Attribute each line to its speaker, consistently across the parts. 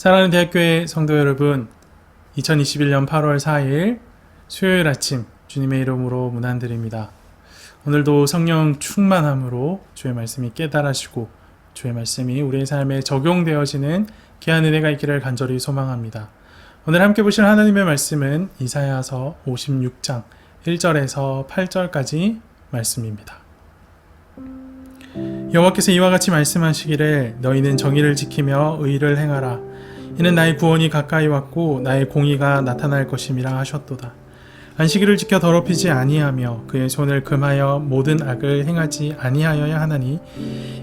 Speaker 1: 사랑하는 대학교의 성도 여러분, 2021년 8월 4일 수요일 아침 주님의 이름으로 문안드립니다. 오늘도 성령 충만함으로 주의 말씀이 깨달아지고 주의 말씀이 우리의 삶에 적용되어지는 귀한 은혜가 있기를 간절히 소망합니다. 오늘 함께 보실 하나님의 말씀은 이사야서 56장 1절에서 8절까지 말씀입니다. 여호와께서 이와 같이 말씀하시기를 너희는 정의를 지키며 의를 행하라. 이는 나의 구원이 가까이 왔고 나의 공의가 나타날 것임이라 하셨도다. 안식일을 지켜 더럽히지 아니하며 그의 손을 금하여 모든 악을 행하지 아니하여야 하나니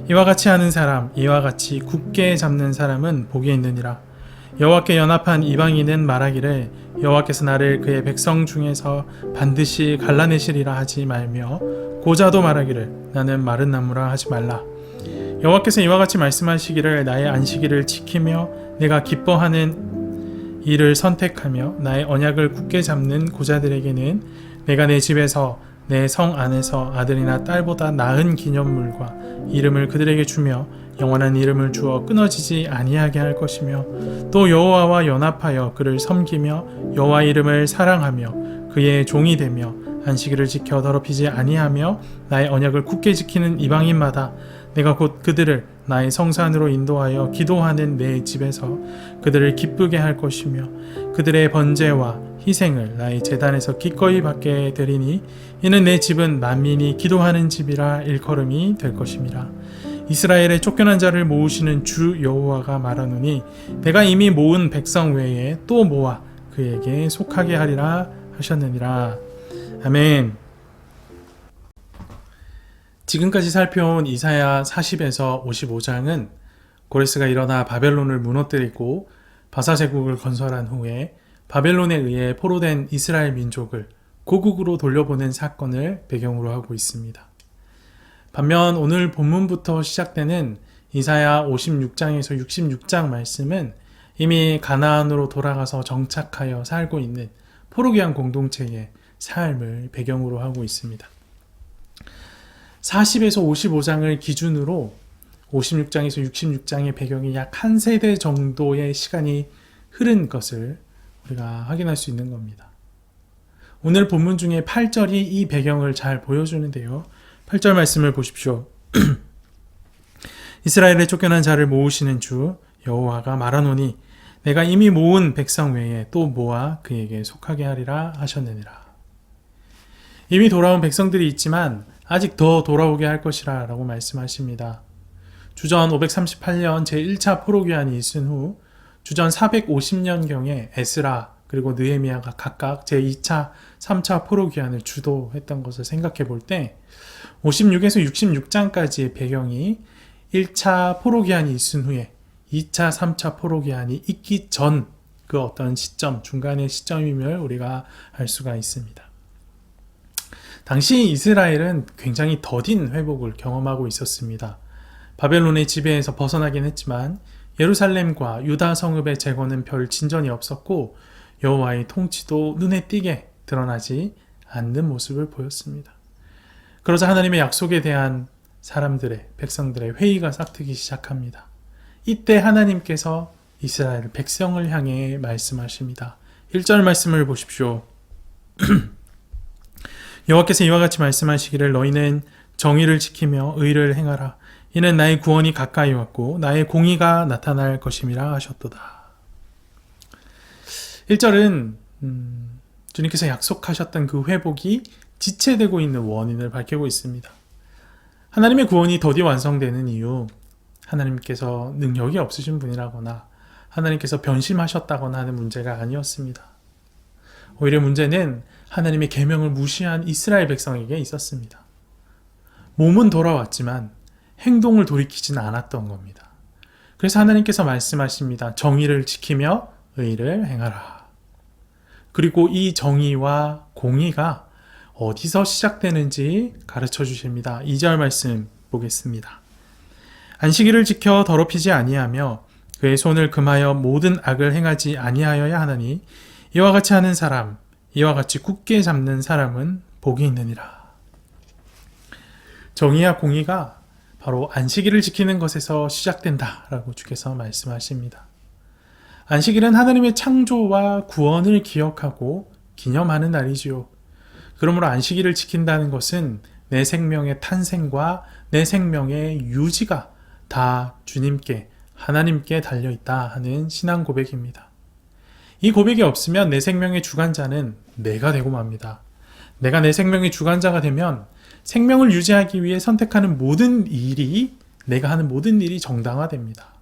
Speaker 1: 이와 같이 하는 사람, 이와 같이 굳게 잡는 사람은 복이 있느니라. 여호와께 연합한 이방인은 말하기를 여호와께서 나를 그의 백성 중에서 반드시 갈라내시리라 하지 말며 고자도 말하기를 나는 마른 나무라 하지 말라. 여호와께서 이와 같이 말씀하시기를 나의 안식일을 지키며 내가 기뻐하는 일을 선택하며 나의 언약을 굳게 잡는 고자들에게는 내가 내 집에서 내 성 안에서 아들이나 딸보다 나은 기념물과 이름을 그들에게 주며 영원한 이름을 주어 끊어지지 아니하게 할 것이며 또 여호와와 연합하여 그를 섬기며 여호와 이름을 사랑하며 그의 종이 되며 안식일을 지켜 더럽히지 아니하며 나의 언약을 굳게 지키는 이방인마다 내가 곧 그들을 나의 성산으로 인도하여 기도하는 내 집에서 그들을 기쁘게 할 것이며 그들의 번제와 희생을 나의 제단에서 기꺼이 받게 되리니 이는 내 집은 만민이 기도하는 집이라 일컬음이 될 것임이라. 이스라엘의 쫓겨난 자를 모으시는 주 여호와가 말하노니 내가 이미 모은 백성 외에 또 모아 그에게 속하게 하리라 하셨느니라. 아멘. 지금까지 살펴온 이사야 40에서 55장은 고레스가 일어나 바벨론을 무너뜨리고 바사제국을 건설한 후에 바벨론에 의해 포로된 이스라엘 민족을 고국으로 돌려보낸 사건을 배경으로 하고 있습니다. 반면 오늘 본문부터 시작되는 이사야 56장에서 66장 말씀은 이미 가나안으로 돌아가서 정착하여 살고 있는 포로기한 공동체의 삶을 배경으로 하고 있습니다. 40에서 55장을 기준으로 56장에서 66장의 배경이 약 한 세대 정도의 시간이 흐른 것을 우리가 확인할 수 있는 겁니다. 오늘 본문 중에 8절이 이 배경을 잘 보여주는데요. 8절 말씀을 보십시오. 이스라엘의 쫓겨난 자를 모으시는 주 여호와가 말하노니 내가 이미 모은 백성 외에 또 모아 그에게 속하게 하리라 하셨느니라. 이미 돌아온 백성들이 있지만 아직 더 돌아오게 할 것이라 라고 말씀하십니다. 주전 538년 제1차 포로기한이 있은 후 주전 450년경에 에스라 그리고 느헤미야가 각각 제2차, 3차 포로기한을 주도했던 것을 생각해 볼 때 56에서 66장까지의 배경이 1차 포로기한이 있은 후에 2차, 3차 포로기한이 있기 전 그 어떤 시점, 중간의 시점임을 우리가 알 수가 있습니다. 당시 이스라엘은 굉장히 더딘 회복을 경험하고 있었습니다. 바벨론의 지배에서 벗어나긴 했지만 예루살렘과 유다 성읍의 재건은 별 진전이 없었고 여호와의 통치도 눈에 띄게 드러나지 않는 모습을 보였습니다. 그러자 하나님의 약속에 대한 백성들의 회의가 싹트기 시작합니다. 이때 하나님께서 이스라엘 백성을 향해 말씀하십니다. 1절 말씀을 보십시오. 여호와께서 이와 같이 말씀하시기를 너희는 정의를 지키며 의를 행하라. 이는 나의 구원이 가까이 왔고 나의 공의가 나타날 것임이라 하셨도다. 1절은 주님께서 약속하셨던 그 회복이 지체되고 있는 원인을 밝히고 있습니다. 하나님의 구원이 더디 완성되는 이유, 하나님께서 능력이 없으신 분이라거나 하나님께서 변심하셨다거나 하는 문제가 아니었습니다. 오히려 문제는 하나님의 계명을 무시한 이스라엘 백성에게 있었습니다. 몸은 돌아왔지만 행동을 돌이키지는 않았던 겁니다. 그래서 하나님께서 말씀하십니다. 정의를 지키며 의를 행하라. 그리고 이 정의와 공의가 어디서 시작되는지 가르쳐 주십니다. 2절 말씀 보겠습니다. 안식일을 지켜 더럽히지 아니하며 그의 손을 금하여 모든 악을 행하지 아니하여야 하나니 이와 같이 하는 사람, 이와 같이 굳게 잡는 사람은 복이 있느니라. 정의와 공의가 바로 안식일을 지키는 것에서 시작된다라고 주께서 말씀하십니다. 안식일은 하나님의 창조와 구원을 기억하고 기념하는 날이지요. 그러므로 안식일을 지킨다는 것은 내 생명의 탄생과 내 생명의 유지가 다 주님께, 하나님께 달려있다 하는 신앙 고백입니다. 이 고백이 없으면 내 생명의 주관자는 내가 되고 맙니다. 내가 내 생명의 주관자가 되면 생명을 유지하기 위해 선택하는 모든 일이, 내가 하는 모든 일이 정당화됩니다.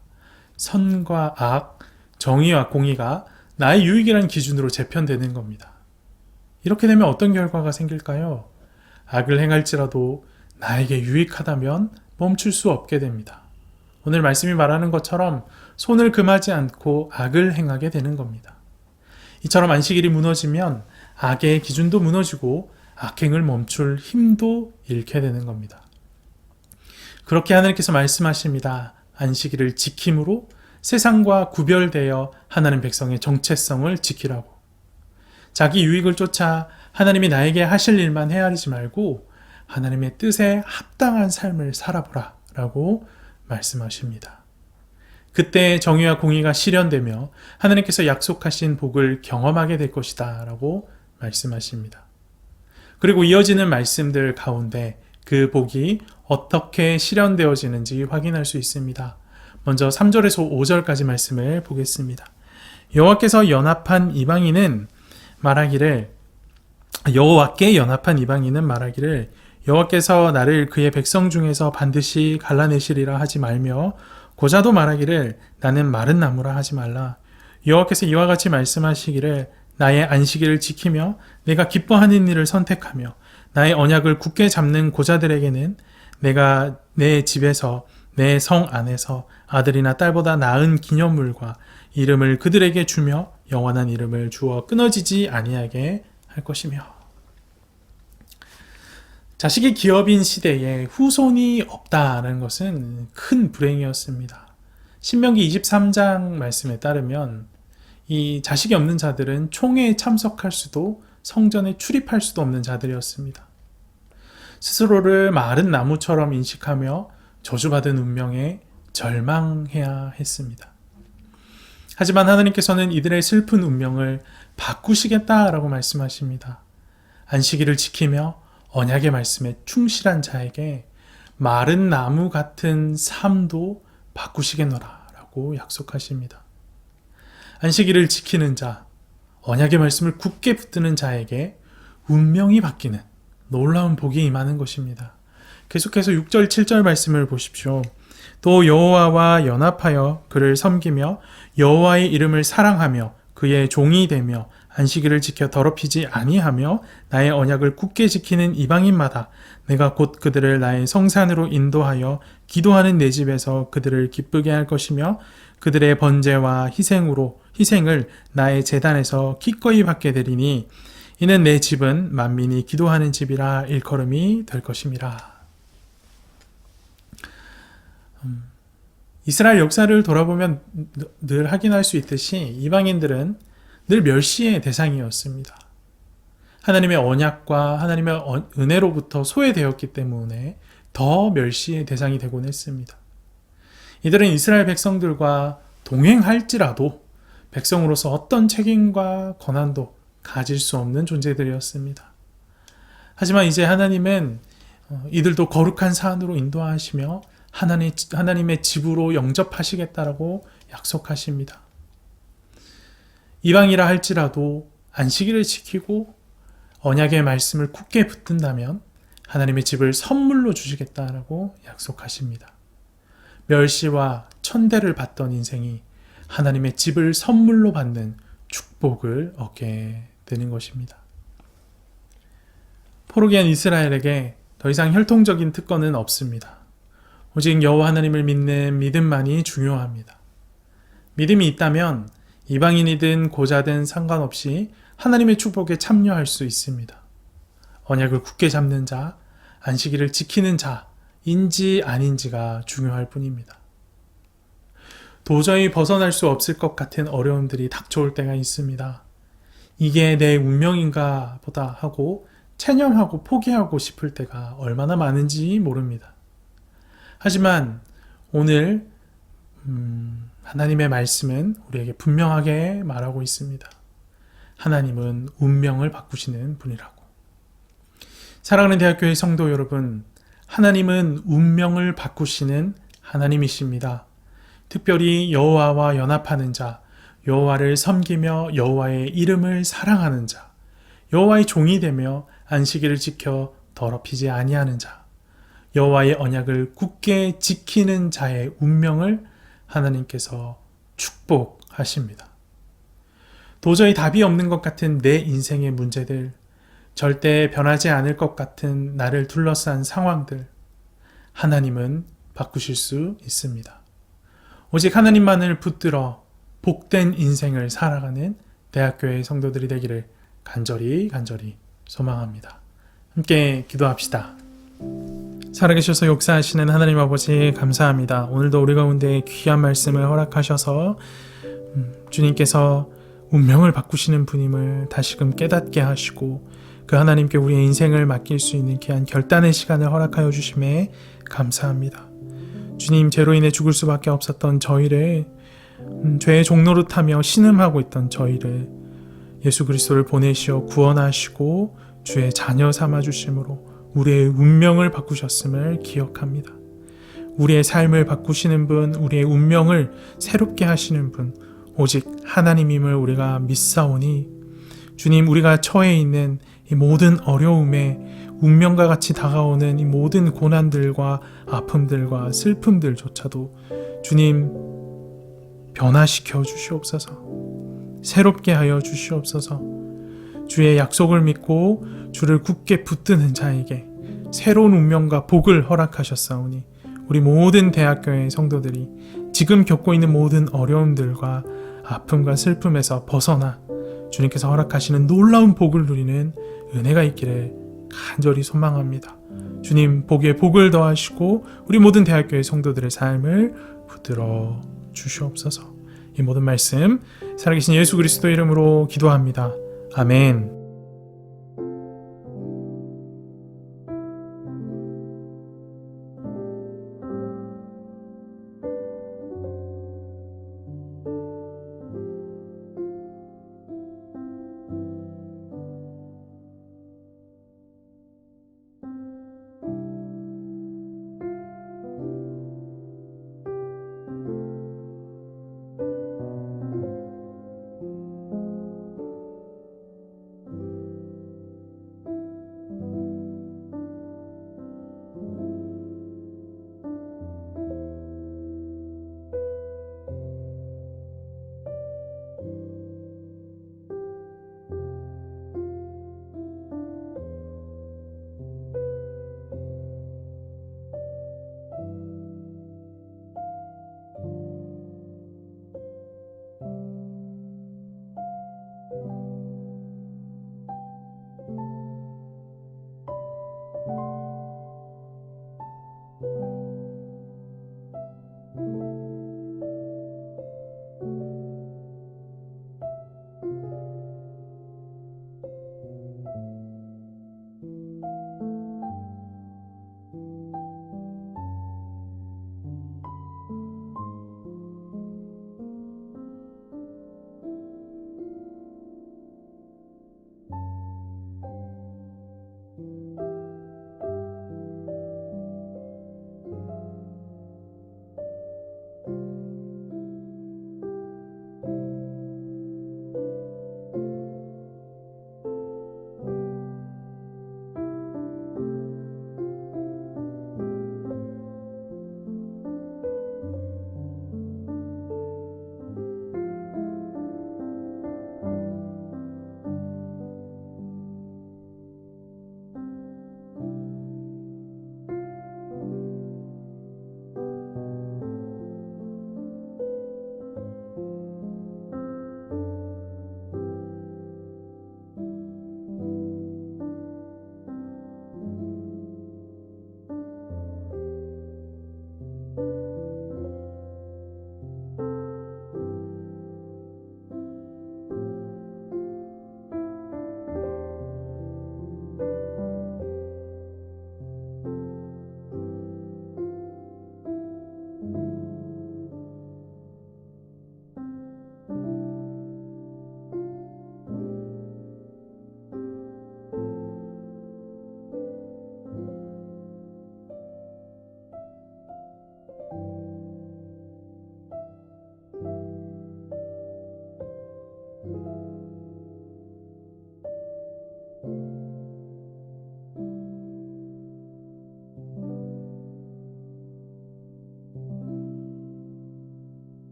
Speaker 1: 선과 악, 정의와 공의가 나의 유익이라는 기준으로 재편되는 겁니다. 이렇게 되면 어떤 결과가 생길까요? 악을 행할지라도 나에게 유익하다면 멈출 수 없게 됩니다. 오늘 말씀이 말하는 것처럼 손을 금하지 않고 악을 행하게 되는 겁니다. 이처럼 안식일이 무너지면 악의 기준도 무너지고 악행을 멈출 힘도 잃게 되는 겁니다. 그렇게 하나님께서 말씀하십니다. 안식일을 지킴으로 세상과 구별되어 하나님 백성의 정체성을 지키라고. 자기 유익을 쫓아 하나님이 나에게 하실 일만 헤아리지 말고 하나님의 뜻에 합당한 삶을 살아보라 라고 말씀하십니다. 그때 정의와 공의가 실현되며 하나님께서 약속하신 복을 경험하게 될 것이다 라고 말씀하십니다. 그리고 이어지는 말씀들 가운데 그 복이 어떻게 실현되어지는지 확인할 수 있습니다. 먼저 3절에서 5절까지 말씀을 보겠습니다. 여호와께서 연합한 이방인은 말하기를 여호와께 연합한 이방인은 말하기를 여호와께서 나를 그의 백성 중에서 반드시 갈라내시리라 하지 말며 고자도 말하기를 나는 마른 나무라 하지 말라. 여호와께서 이와 같이 말씀하시기를 나의 안식일을 지키며 내가 기뻐하는 일을 선택하며 나의 언약을 굳게 잡는 고자들에게는 내가 내 집에서 내 성 안에서 아들이나 딸보다 나은 기념물과 이름을 그들에게 주며 영원한 이름을 주어 끊어지지 아니하게 할 것이며. 자식이 기업인 시대에 후손이 없다는 것은 큰 불행이었습니다. 신명기 23장 말씀에 따르면 이 자식이 없는 자들은 총회에 참석할 수도 성전에 출입할 수도 없는 자들이었습니다. 스스로를 마른 나무처럼 인식하며 저주받은 운명에 절망해야 했습니다. 하지만 하나님께서는 이들의 슬픈 운명을 바꾸시겠다라고 말씀하십니다. 안식일을 지키며 언약의 말씀에 충실한 자에게 마른 나무 같은 삶도 바꾸시겠노라 라고 약속하십니다. 안식일을 지키는 자, 언약의 말씀을 굳게 붙드는 자에게 운명이 바뀌는 놀라운 복이 임하는 것입니다. 계속해서 6절, 7절 말씀을 보십시오. 또 여호와와 연합하여 그를 섬기며 여호와의 이름을 사랑하며 그의 종이 되며 안식일을 지켜 더럽히지 아니하며 나의 언약을 굳게 지키는 이방인마다 내가 곧 그들을 나의 성산으로 인도하여 기도하는 내 집에서 그들을 기쁘게 할 것이며 그들의 번제와 희생을 나의 제단에서 기꺼이 받게 되리니 이는 내 집은 만민이 기도하는 집이라 일컬음이 될 것임이라. 이스라엘 역사를 돌아보면 늘 확인할 수 있듯이 이방인들은 늘 멸시의 대상이었습니다. 하나님의 언약과 하나님의 은혜로부터 소외되었기 때문에 더 멸시의 대상이 되곤 했습니다. 이들은 이스라엘 백성들과 동행할지라도 백성으로서 어떤 책임과 권한도 가질 수 없는 존재들이었습니다. 하지만 이제 하나님은 이들도 거룩한 산으로 인도하시며 하나님의 집으로 영접하시겠다라고 약속하십니다. 이방이라 할지라도 안식일을 지키고 언약의 말씀을 굳게 붙든다면 하나님의 집을 선물로 주시겠다라고 약속하십니다. 멸시와 천대를 받던 인생이 하나님의 집을 선물로 받는 축복을 얻게 되는 것입니다. 포로기한 이스라엘에게 더 이상 혈통적인 특권은 없습니다. 오직 여호와 하나님을 믿는 믿음만이 중요합니다. 믿음이 있다면 이방인이든 고자든 상관없이 하나님의 축복에 참여할 수 있습니다. 언약을 굳게 잡는 자, 안식일을 지키는 자인지 아닌지가 중요할 뿐입니다. 도저히 벗어날 수 없을 것 같은 어려움들이 닥쳐올 때가 있습니다. 이게 내 운명인가 보다 하고 체념하고 포기하고 싶을 때가 얼마나 많은지 모릅니다. 하지만 오늘 하나님의 말씀은 우리에게 분명하게 말하고 있습니다. 하나님은 운명을 바꾸시는 분이라고. 사랑하는 대학교의 성도 여러분, 하나님은 운명을 바꾸시는 하나님이십니다. 특별히 여호와와 연합하는 자, 여호와를 섬기며 여호와의 이름을 사랑하는 자, 여호와의 종이 되며 안식일을 지켜 더럽히지 아니하는 자, 여호와의 언약을 굳게 지키는 자의 운명을 하나님께서 축복하십니다. 도저히 답이 없는 것 같은 내 인생의 문제들, 절대 변하지 않을 것 같은 나를 둘러싼 상황들, 하나님은 바꾸실 수 있습니다. 오직 하나님만을 붙들어 복된 인생을 살아가는 대학교의 성도들이 되기를 간절히 소망합니다. 함께 기도합시다. 살아계셔서 역사하시는 하나님 아버지 감사합니다. 오늘도 우리 가운데 귀한 말씀을 허락하셔서 주님께서 운명을 바꾸시는 분임을 다시금 깨닫게 하시고 그 하나님께 우리의 인생을 맡길 수 있는 귀한 결단의 시간을 허락하여 주심에 감사합니다. 주님, 죄로 인해 죽을 수밖에 없었던 저희를 죄의 종로로 타며 신음하고 있던 저희를 예수 그리스도를 보내시어 구원하시고 주의 자녀 삼아 주심으로 우리의 운명을 바꾸셨음을 기억합니다. 우리의 삶을 바꾸시는 분, 우리의 운명을 새롭게 하시는 분, 오직 하나님임을 우리가 믿사오니 주님, 우리가 처해 있는 이 모든 어려움에 운명과 같이 다가오는 이 모든 고난들과 아픔들과 슬픔들조차도 주님 변화시켜 주시옵소서. 새롭게 하여 주시옵소서. 주의 약속을 믿고 주를 굳게 붙드는 자에게 새로운 운명과 복을 허락하셨사오니 우리 모든 대학교의 성도들이 지금 겪고 있는 모든 어려움들과 아픔과 슬픔에서 벗어나 주님께서 허락하시는 놀라운 복을 누리는 은혜가 있기를 간절히 소망합니다. 주님, 복에 복을 더하시고 우리 모든 대학교의 성도들의 삶을 붙들어 주시옵소서. 이 모든 말씀 살아계신 예수 그리스도 이름으로 기도합니다. 아멘.